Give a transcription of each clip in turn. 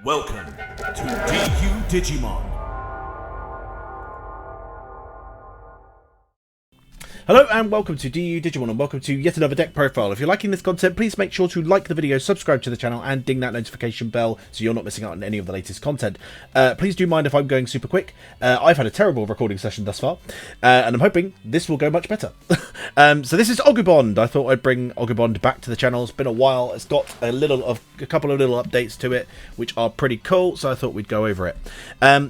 Welcome to Digimon. Hello and welcome to Digimon and welcome to yet another deck profile. If you're liking this content, please make sure to like the video, subscribe to the channel and ding that notification bell so you're not missing out on any of the latest content. Please do mind if I'm going super quick. I've had a terrible recording session thus far and I'm hoping this will go much better. So this is AguBond. I thought I'd bring AguBond back to the channel. It's been a while. It's got a couple of little updates to it which are pretty cool, so I thought we'd go over it.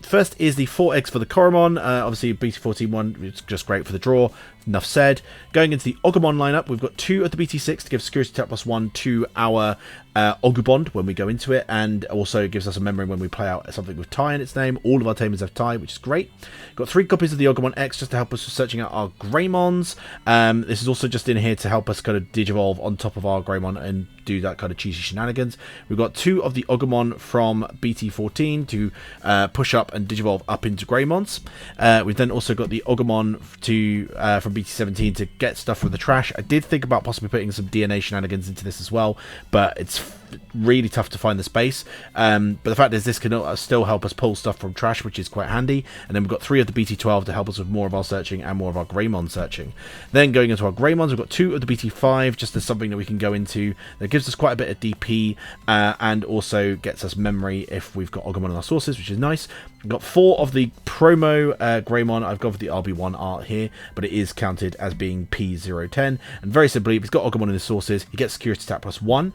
First is the 4 eggs for the Koromon. Obviously BT17 one, it's just great for the draw. Enough said. Going into the AguBond lineup, we've got 2 of the BT6 to give security attack +1 to our AguBond when we go into it, and also gives us a memory when we play out something with tie in its name. All of our tamers have tie, which is great. Got 3 copies of the AguBond X just to help us with searching out our Greymons. This is also just in here to help us kind of digivolve on top of our Greymon and do that kind of cheesy shenanigans. We've got 2 of the AguBond from BT14 to push up and digivolve up into Greymons. We've then also got the AguBond from BT17 to get stuff from the trash. I did think about possibly putting some DNA shenanigans into this as well, but it's really tough to find the space. But the fact is this can still help us pull stuff from trash, which is quite handy. And then we've got 3 of the BT12 to help us with more of our searching and more of our Greymon searching. Then going into our Greymons, we've got 2 of the BT5 just as something that we can go into that gives us quite a bit of DP and also gets us memory if we've got Agumon in our sources, which is nice. We've got 4 of the promo Greymon. I've gone for the RB1 art here, but it is counted as being P010. And very simply, if he's got Agumon in his sources, he gets security attack +1.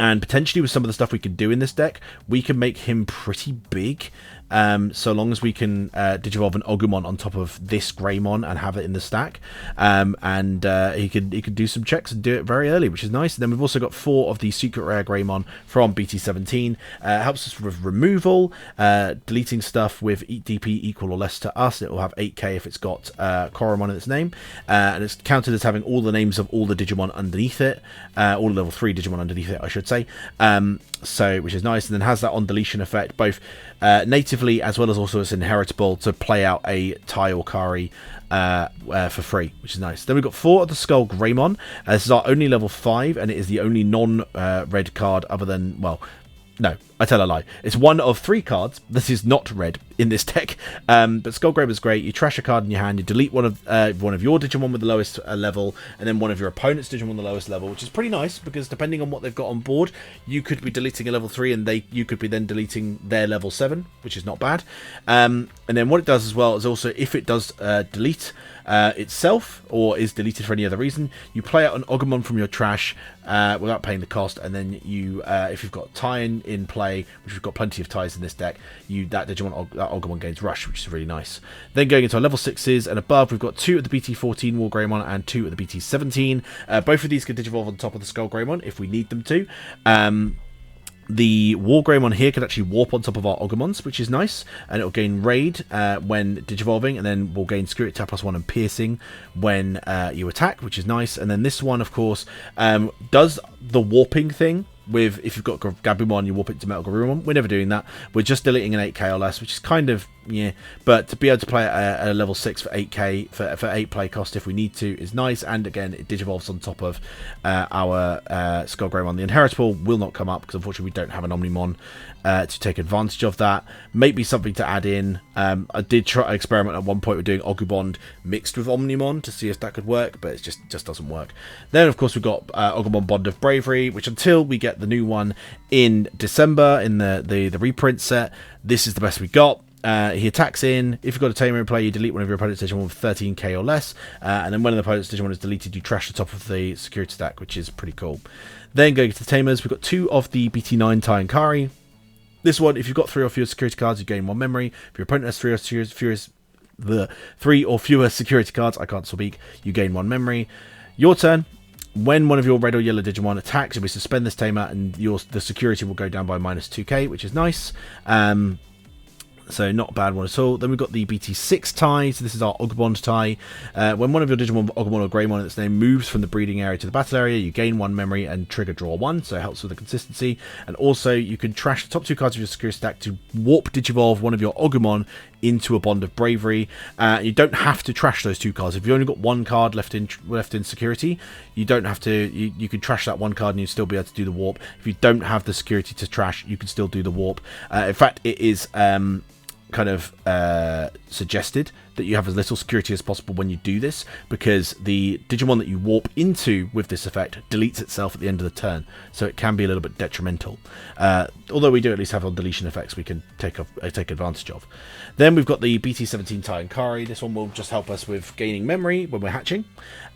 And potentially with some of the stuff we can do in this deck, we can make him pretty big. So long as we can digivolve an Agumon on top of this Greymon and have it in the stack. He could do some checks and do it very early, which is nice. And then we've also got 4 of the secret rare Greymon from BT17. Helps us with removal, deleting stuff with DP equal or less to us. It will have 8k if it's got Koromon in its name. And it's counted as having all the names of all the Digimon underneath it. All level 3 Digimon underneath it, I should say. Which is nice, and then has that on deletion effect both natively as well as also as inheritable to play out a Tai or Kari for free, which is nice. Then we've got 4 of the Skull Greymon. This is our only level 5, and it is the only non-red card other than, well, no, I tell a lie. It's 1 of 3 cards that is not red in this deck. But Skull Greymon is great. You trash a card in your hand, you delete one of your Digimon with the lowest level, and then one of your opponent's Digimon with the lowest level, which is pretty nice because depending on what they've got on board, you could be deleting a level 3 and you could be then deleting their level 7, which is not bad. And then what it does as well is also if it does delete itself or is deleted for any other reason, you play out an Agumon from your trash without paying the cost, and then you if you've got tie in play, which we've got plenty of ties in this deck, that Agumon gains rush, which is really nice. Then going into our level 6s and above, we've got 2 of the BT14 War Greymon and 2 of the BT17. Both of these can digivolve on top of the Skull Greymon if we need them to. The War Greymon here can actually warp on top of our Agumons, which is nice, and it'll gain Raid when digivolving, and then we'll gain Security Attack +1 and Piercing when you attack, which is nice. And then this one, of course, does the warping thing. With if you've got Gabumon, you warp it to Metal Garurumon. We're never doing that. We're just deleting an 8k or less, which is kind of, yeah. But to be able to play at a level 6 for 8k, for 8 play cost if we need to, is nice. And again, it digivolves on top of our Skull Greymon. The Inheritable will not come up because unfortunately we don't have an Omnimon to take advantage of that. Maybe something to add in. I did try experiment at one point with doing AguBond mixed with Omnimon to see if that could work, but it just doesn't work. Then of course we've got AguBond Bond of Bravery, which until we get the new one in December in the reprint set, this is the best we got. He attacks in. If you've got a tamer in play, you delete one of your opponent's Digimon with 13k or less, and then when the opponent's Digimon is deleted, you trash the top of the security stack, which is pretty cool. Then going to the tamers, we've got 2 of the BT9 Tai and Kari. This one, if you've got 3 or fewer security cards, you gain 1 memory. If your opponent has 3 or fewer security cards, I can't speak, you gain 1 memory. Your turn. When one of your red or yellow Digimon attacks, we suspend this tamer, and the security will go down by -2k, which is nice. So not a bad one at all. Then we've got the BT6 tie. So this is our AguBond tie. When one of your Digimon, Agumon or Greymon in its name, moves from the breeding area to the battle area, you gain 1 memory and trigger draw 1. So it helps with the consistency. And also you can trash the top 2 cards of your security stack to warp Digivolve one of your Agumon into a Bond of Bravery. You don't have to trash those 2 cards. If you've only got 1 card left in security, you don't have to. You can trash that 1 card and you'd still be able to do the warp. If you don't have the security to trash, you can still do the warp. In fact, it is kind of suggested that you have as little security as possible when you do this, because the Digimon that you warp into with this effect deletes itself at the end of the turn, so it can be a little bit detrimental. Although we do at least have on deletion effects we can take advantage of. Then we've got the BT17 Tai and Kari. This one will just help us with gaining memory when we're hatching,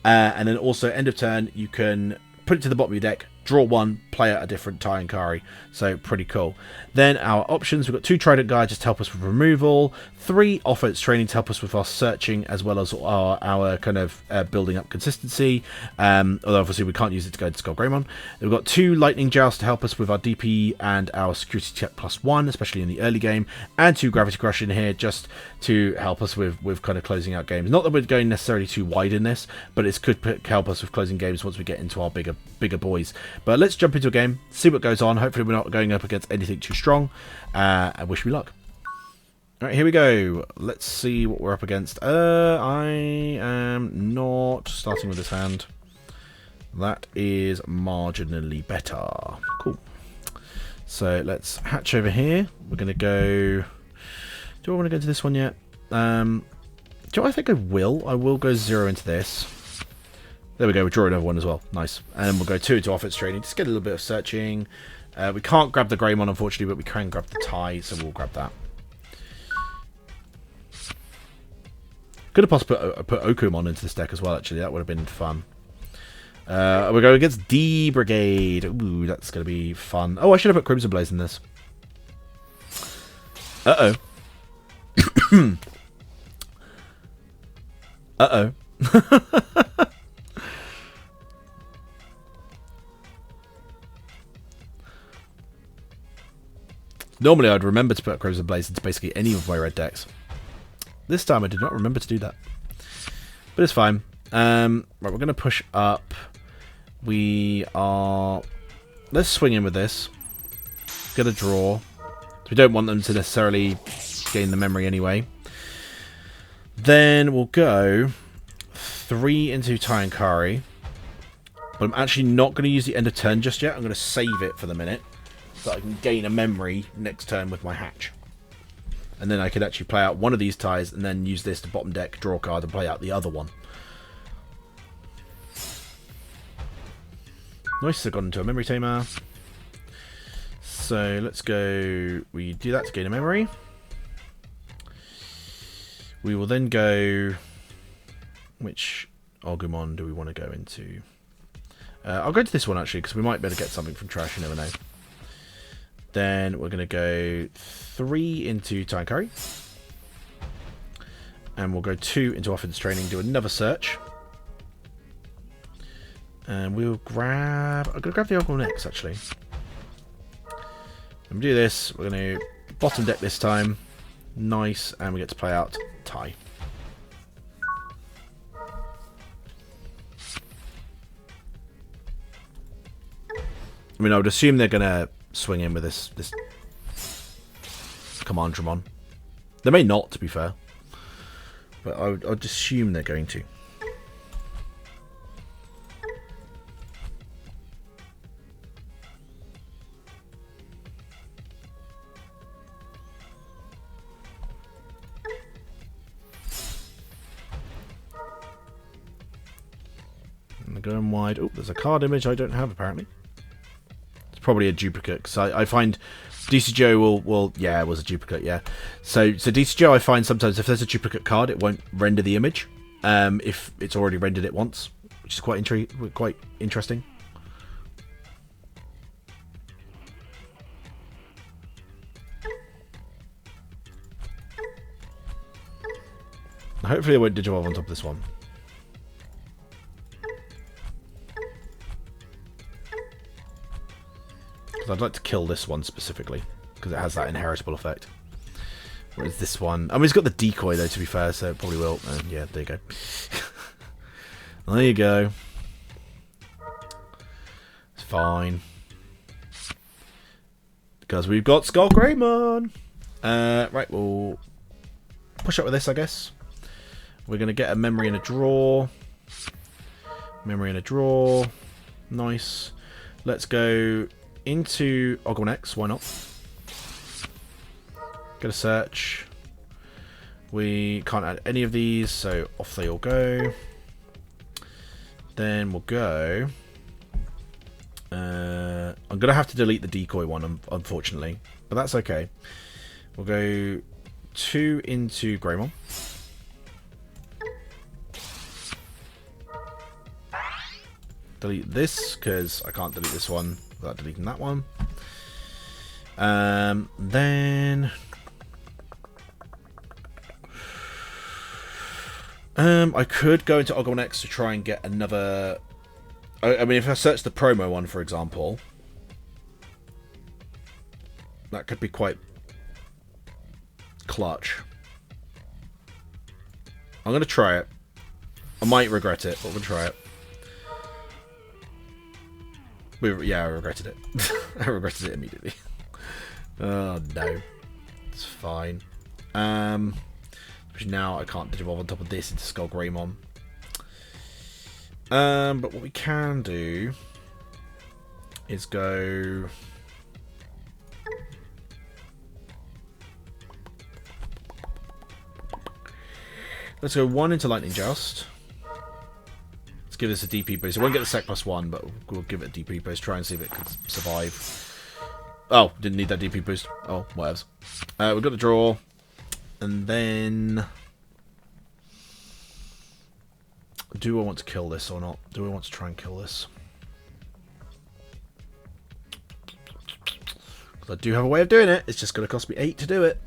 and then also end of turn you can put it to the bottom of your deck, draw 1, play out a different Tai and Kari. So pretty cool. Then our options, we've got 2 Trident Guide just to help us with removal, 3 Offense Training to help us with our searching, as well as our kind of building up consistency. Although obviously we can't use it to go to Skull Greymon. We've got 2 Lightning Joust to help us with our DP and our security check +1, especially in the early game, and 2 Gravity Crush in here just to help us with kind of closing out games. Not that we're going necessarily too wide in this, but it could help us with closing games once we get into our bigger boys. But let's jump into a game, see what goes on. Hopefully we're not going up against anything too strong. I wish me luck. Alright, here we go. Let's see what we're up against. I am not starting with this hand. That is marginally better. Cool. So let's hatch over here. We're going to go... Do I want to go into this one yet? I think I will. I will go 0 into this. There we go, we're drawing another one as well. Nice. And we'll go 2 into Offense Training. Just get a little bit of searching. We can't grab the Greymon, unfortunately, but we can grab the Tai, so we'll grab that. Could have possibly put Okumon into this deck as well, actually. That would have been fun. We're going against D Brigade. Ooh, that's going to be fun. Oh, I should have put Crimson Blaze in this. Uh-oh. Uh-oh. Normally I'd remember to put Crimson Blaze into basically any of my red decks. This time I did not remember to do that. But it's fine. Right, we're going to push up. Let's swing in with this. Get a draw. We don't want them to necessarily gain the memory anyway. Then we'll go 3 into Tai and Kari. But I'm actually not going to use the end of turn just yet. I'm going to save it for the minute, so I can gain a memory next turn with my hatch. And then I could actually play out one of these ties and then use this to bottom deck, draw a card, and play out the other one. Nice, I've gone into a memory tamer. So let's go... We do that to gain a memory. We will then go... Which AguBond do we want to go into? I'll go to this one actually, because we might be able to get something from trash, you never know. Then we're going to go 3 into Tai and Kari. And we'll go 2 into Offense Training, do another search. And we'll grab... I'm going to grab the AguBond next, actually. And we do this. We're going to bottom deck this time. Nice. And we get to play out Tai. I mean, I would assume they're going to swing in with this Commandramon. They may not, to be fair. But I'd assume they're going to. And they're going wide. Oh, there's a card image I don't have, apparently. Probably a duplicate, because I find DCGO will yeah, it was a duplicate, yeah. So DCGO, I find sometimes if there's a duplicate card, it won't render the image if it's already rendered it once, which is quite interesting. Hopefully I won't Digivolve on top of this one. I'd like to kill this one specifically, because it has that inheritable effect. Whereas this one... I mean, it's got the decoy, though, to be fair, so it probably will. Yeah, there you go. There you go. It's fine. Because we've got Skull Greymon! Right, we'll push up with this, I guess. We're going to get a memory in a drawer. Memory in a drawer. Nice. Let's go into AguBond X. Why not? Get a search. We can't add any of these, so off they all go. Then we'll go... I'm going to have to delete the decoy one, unfortunately. But that's okay. We'll go 2 into Greymon. Delete this, because I can't delete this one without deleting that one. Then... I could go into AguBond X to try and get another... I mean, if I search the promo one, for example, that could be quite clutch. I'm going to try it. I might regret it, but we'll try it. Yeah, I regretted it. I regretted it immediately. Oh, no. It's fine. Which now I can't Digivolve on top of this into Skull Greymon. But what we can do is go... Let's go 1 into Lightning Joust. Let's give this a DP boost. It won't get the Sec +1, but we'll give it a DP boost. Try and see if it can survive. Oh, didn't need that DP boost. Oh, whatevs. We've got the draw. And then... Do I want to kill this or not? Do I want to try and kill this? Because I do have a way of doing it. It's just going to cost me 8 to do it.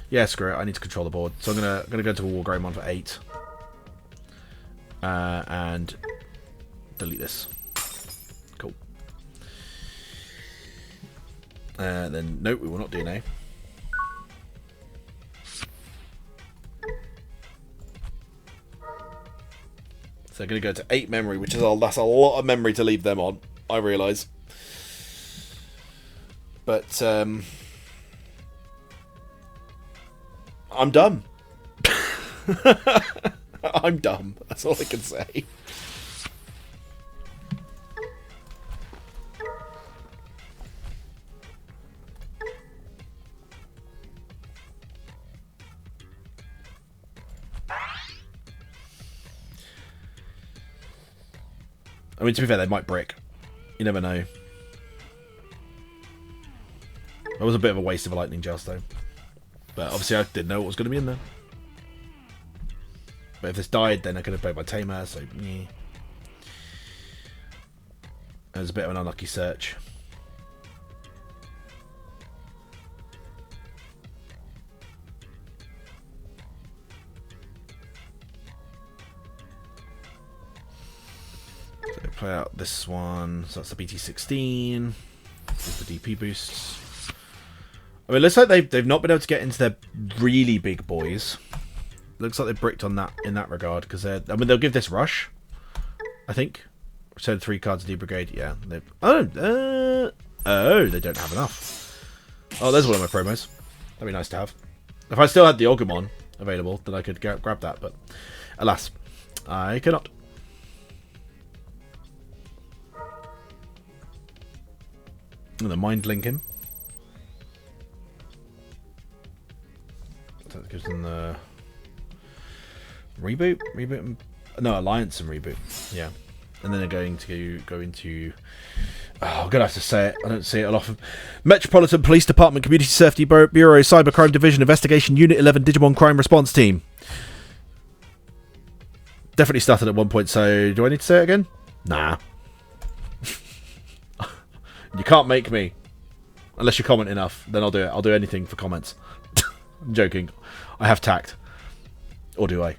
Yeah, screw it. I need to control the board. So I'm gonna go to a War Greymon for 8. And delete this. Cool. Then, nope, we will not do now. So I'm going to go to 8 memory, which is that's a lot of memory to leave them on, I realise. But, I'm dumb. I'm dumb. That's all I can say. I mean, to be fair, they might brick. You never know. That was a bit of a waste of a Lightning Joust, though. But obviously I didn't know what was going to be in there. But if this died, then I could have played my Tamer, so yeah. It was a bit of an unlucky search. So play out this one. So that's the BT17. Here's the DP boosts. I mean, it looks like they've not been able to get into their really big boys. Looks like they bricked on that in that regard because I mean they'll give this rush, I think. Return 3 cards to D-Brigade. Yeah. Oh, they don't have enough. Oh, there's one of my promos. That'd be nice to have. If I still had the AguBond available, then I could grab that. But alas, I cannot. And the Mind Link him. So that gives them the reboot, no, alliance and reboot. Yeah, and then they're going to go into. Oh, I'm gonna have to say it. I don't see it a lot. Metropolitan Police Department, Community Safety Bureau, Cybercrime Division, Investigation Unit 11, Digimon Crime Response Team. Definitely started at one point. So, do I need to say it again? Nah. You can't make me. Unless you comment enough, then I'll do it. I'll do anything for comments. I'm joking. I have tact. Or do I?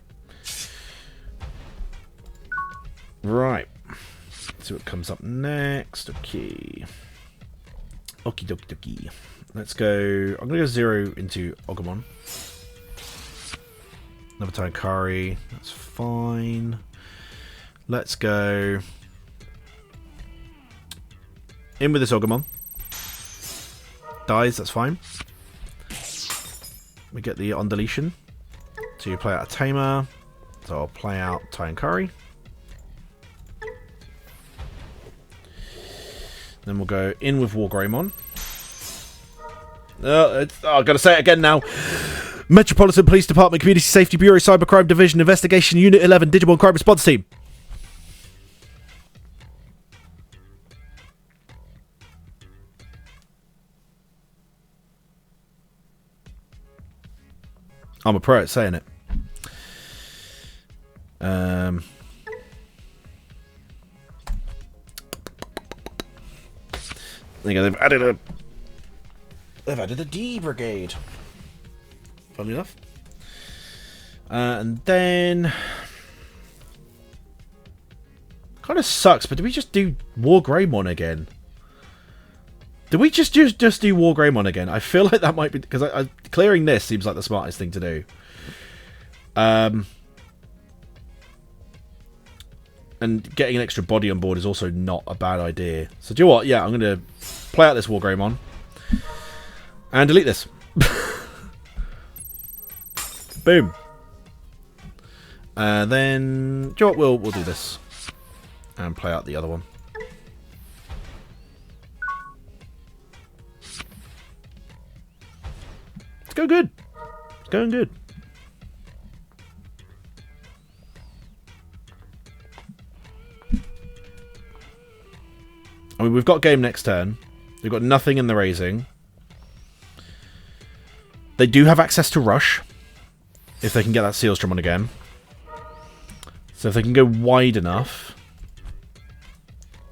Right. Let's see what comes up next. Okay. Okie dokie dokie. Let's go. I'm going to go 0 into AguBond. Another Tankari. That's fine. Let's go in with this AguBond. dies, that's fine. We get the on deletion. So you play out a Tamer. So I'll play out Ty and Curry. Then we'll go in with Wargreymon. I've got to say it again now. Metropolitan Police Department, Community Safety Bureau, Cybercrime Division, Investigation Unit 11, Digimon Crime Response Team. I'm a pro at saying it. There you go. They've added a D brigade. Funnily enough. And then kind of sucks, but do we just do Wargreymon again? Do we just do Wargreymon again? I feel like that might be because clearing this seems like the smartest thing to do. And getting an extra body on board is also not a bad idea. So do you know what? Yeah, I'm going to play out this Wargreymon and delete this. Boom. Then do you know what? We'll do this and play out the other one. It's going good. It's going good. I mean, we've got game next turn. We've got nothing in the raising. They do have access to rush if they can get that Sealstrom on again. So if they can go wide enough,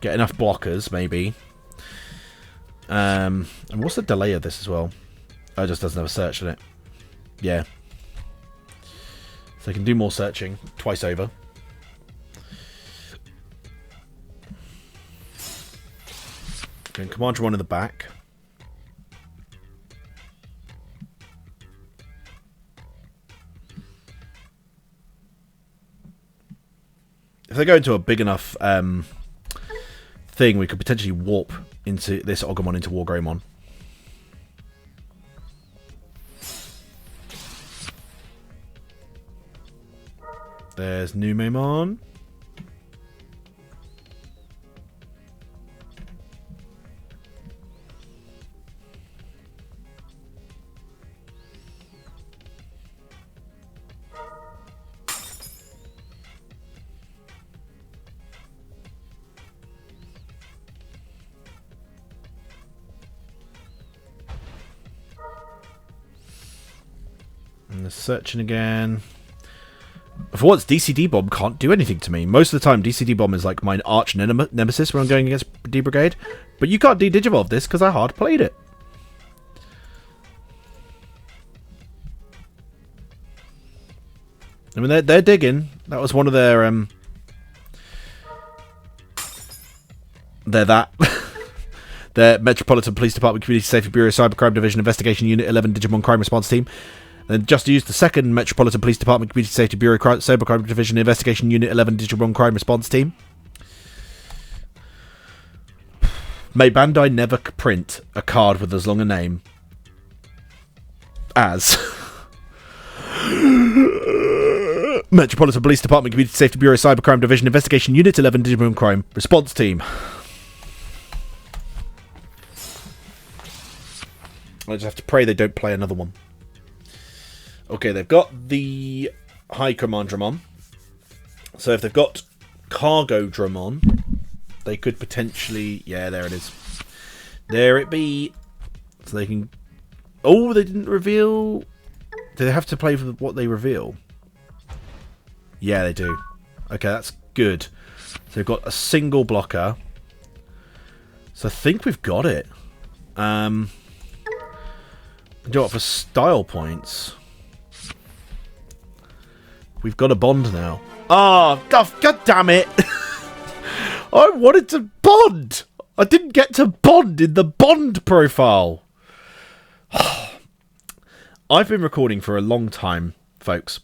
get enough blockers, maybe. And what's the delay of this as well? Oh, it just doesn't have a search in it. Yeah. So they can do more searching twice over. Okay, Commander 1 in the back. If they go into a big enough thing, we could potentially warp into this AguBond into Wargreymon. There's Numemon. And the searching again. For once, DCD Bomb can't do anything to me. Most of the time, DCD Bomb is like my arch nemesis when I'm going against D Brigade. But you can't de-digivolve this because I hard played it. I mean, they're digging. That was one of their their Metropolitan Police Department, Community Safety Bureau, Cybercrime Division, Investigation Unit 11, Digimon Crime Response Team. Then just used the second Metropolitan Police Department, Community Safety Bureau, Cybercrime Division, Investigation Unit 11, Digimon Crime Response Team. May Bandai never print a card with as long a name as Metropolitan Police Department, Community Safety Bureau, Cybercrime Division, Investigation Unit 11, Digimon Crime Response Team. I just have to pray they don't play another one. Okay, they've got the High Command Dramon. So if they've got Cargo Dramon, they could potentially... Yeah, there it is. There it be. So they can... Oh, they didn't reveal... Do they have to play for what they reveal? Yeah, they do. Okay, that's good. So they've got a single blocker. So I think we've got it. Do you know what, for style points... We've got a bond now. Oh, God damn it. I wanted to bond. I didn't get to bond in the bond profile. I've been recording for a long time, folks.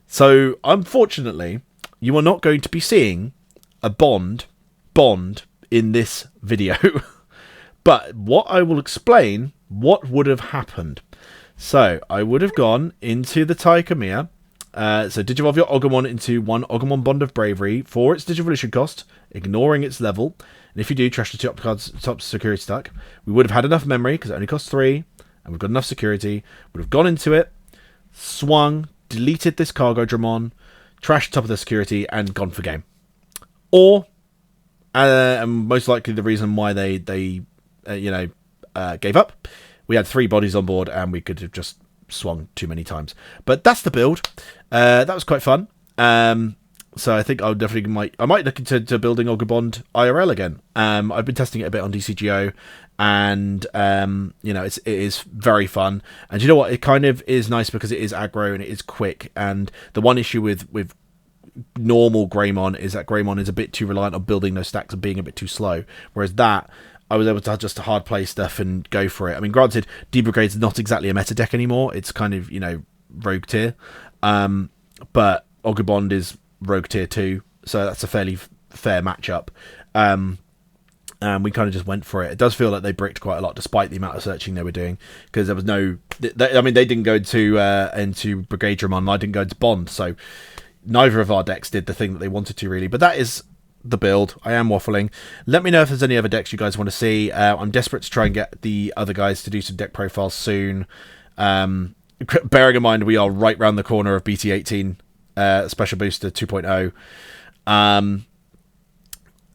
So, unfortunately, you are not going to be seeing a bond in this video. But what I will explain what would have happened? So I would have gone into the Taikamiya. So Digivolve your Agumon into one Agumon Bond of Bravery for its Digivolution cost, ignoring its level. And if you do, trash the top security stack. We would have had enough memory, because it only costs 3, and we've got enough security. Would have gone into it, swung, deleted this Cargo Dramon, trashed top of the security, and gone for game. Or, and most likely the reason why they gave up, we had 3 bodies on board, and we could have just swung too many times. But that's the build. That was quite fun. So I think I might look into building AguBond IRL again. I've been testing it a bit on DCGO, and it is very fun. And you know what? It kind of is nice because it is aggro and it is quick. And the one issue with normal Greymon is that Greymon is a bit too reliant on building those stacks and being a bit too slow. Whereas that, I was able to just hard play stuff and go for it. I mean, granted, D-Brigade's not exactly a meta deck anymore. It's kind of, rogue tier. But AguBond is rogue tier 2, so that's a fairly fair matchup. And we kind of just went for it. It does feel like they bricked quite a lot, despite the amount of searching they were doing, because there was no... they didn't go into Brigade Dramon, and I didn't go into Bond, so neither of our decks did the thing that they wanted to, really. But that is the build. I am waffling. Let me know if there's any other decks you guys want to see. I'm desperate to try and get the other guys to do some deck profiles soon. Bearing in mind we are right round the corner of BT18 Special Booster 2.0.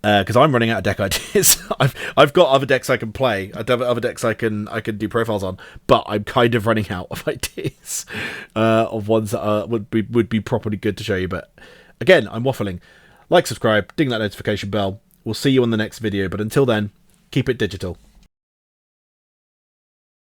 Because I'm running out of deck ideas. I've got other decks I can play. I have other decks I can do profiles on, but I'm kind of running out of ideas of ones that would be properly good to show you. But again, I'm waffling. Like, subscribe, ding that notification bell. We'll see you on the next video, but until then, keep it digital.